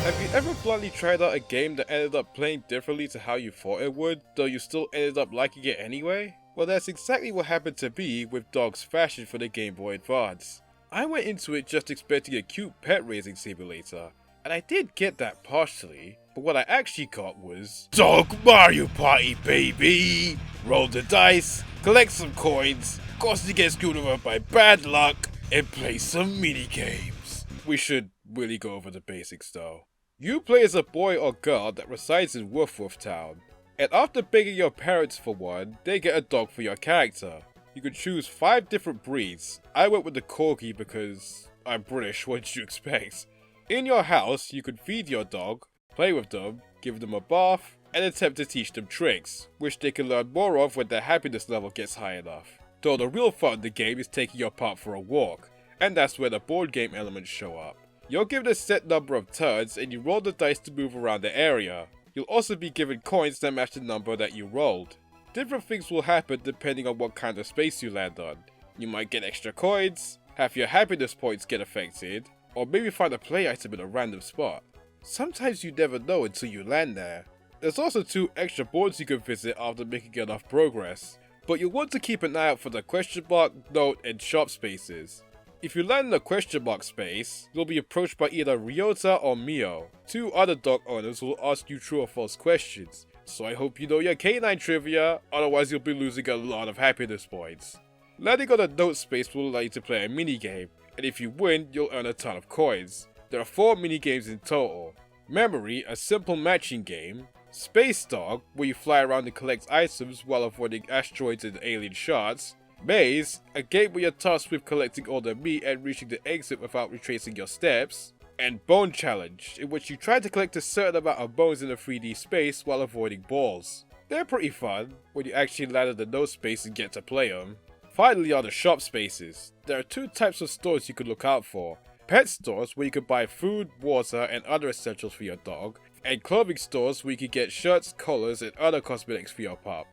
Have you ever bluntly tried out a game that ended up playing differently to how you thought it would, though you still ended up liking it anyway? Well, that's exactly what happened to me with Dogz Fashion for the Game Boy Advance. I went into it just expecting a cute pet raising simulator, and I did get that partially, but what I actually got was Dog Mario Party, baby! Roll the dice, collect some coins, constantly get screwed over by bad luck, and play some mini games. We should really go over the basics though. You play as a boy or girl that resides in Woof Woof Town, and after begging your parents for one, they get a dog for your character. You can choose 5 different breeds. I went with the Corgi because I'm British, what did you expect? In your house, you can feed your dog, play with them, give them a bath, and attempt to teach them tricks, which they can learn more of when their happiness level gets high enough. Though the real fun in the game is taking your pup for a walk, and that's where the board game elements show up. You're given a set number of turns and you roll the dice to move around the area. You'll also be given coins that match the number that you rolled. Different things will happen depending on what kind of space you land on. You might get extra coins, have your happiness points get affected, or maybe find a play item in a random spot. Sometimes you never know until you land there. There's also 2 extra boards you can visit after making enough progress, but you'll want to keep an eye out for the question mark, note, and shop spaces. If you land in the question mark space, you'll be approached by either Ryota or Mio. 2 other dog owners will ask you true or false questions, so I hope you know your canine trivia, otherwise you'll be losing a lot of happiness points. Landing on the note space will allow you to play a minigame, and if you win, you'll earn a ton of coins. There are 4 minigames in total. Memory, a simple matching game. Space Dog, where you fly around and collect items while avoiding asteroids and alien shards. Maze, a game where you're tasked with collecting all the meat and reaching the exit without retracing your steps. And Bone Challenge, in which you try to collect a certain amount of bones in a 3D space while avoiding balls. They're pretty fun, when you actually land in the note space and get to play them. Finally are the shop spaces. There are 2 types of stores you can look out for. Pet stores, where you can buy food, water, and other essentials for your dog. And clothing stores, where you can get shirts, collars, and other cosmetics for your pup.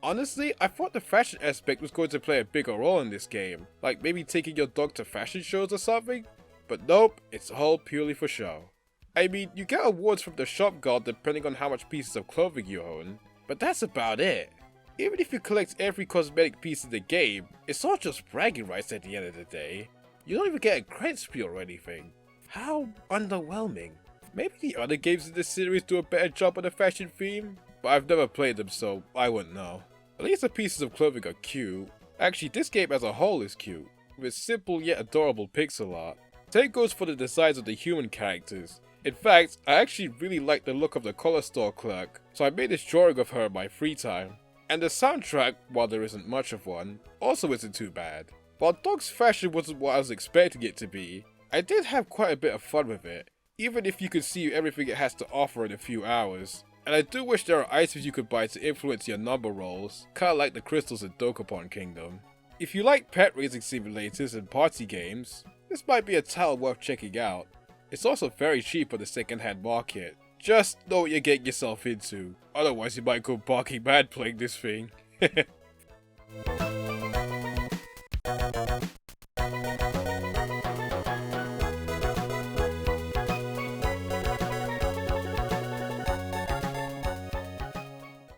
Honestly, I thought the fashion aspect was going to play a bigger role in this game, like maybe taking your dog to fashion shows or something, but nope, it's all purely for show. I mean, you get awards from the shop guard depending on how much pieces of clothing you own, but that's about it. Even if you collect every cosmetic piece in the game, it's all just bragging rights at the end of the day. You don't even get a credit spiel or anything. How underwhelming. Maybe the other games in this series do a better job on the fashion theme? But I've never played them, so I wouldn't know. At least the pieces of clothing are cute. Actually, this game as a whole is cute, with simple yet adorable pixel art. Same goes for the designs of the human characters. In fact, I actually really like the look of the collar store clerk, so I made this drawing of her in my free time. And the soundtrack, while there isn't much of one, also isn't too bad. While Dogz Fashion wasn't what I was expecting it to be, I did have quite a bit of fun with it, even if you could see everything it has to offer in a few hours. And I do wish there are items you could buy to influence your number rolls, kinda like the crystals in Dokapon Kingdom. If you like pet raising simulators and party games, this might be a title worth checking out. It's also very cheap on the second-hand market. Just know what you're getting yourself into, otherwise you might go barking mad playing this thing.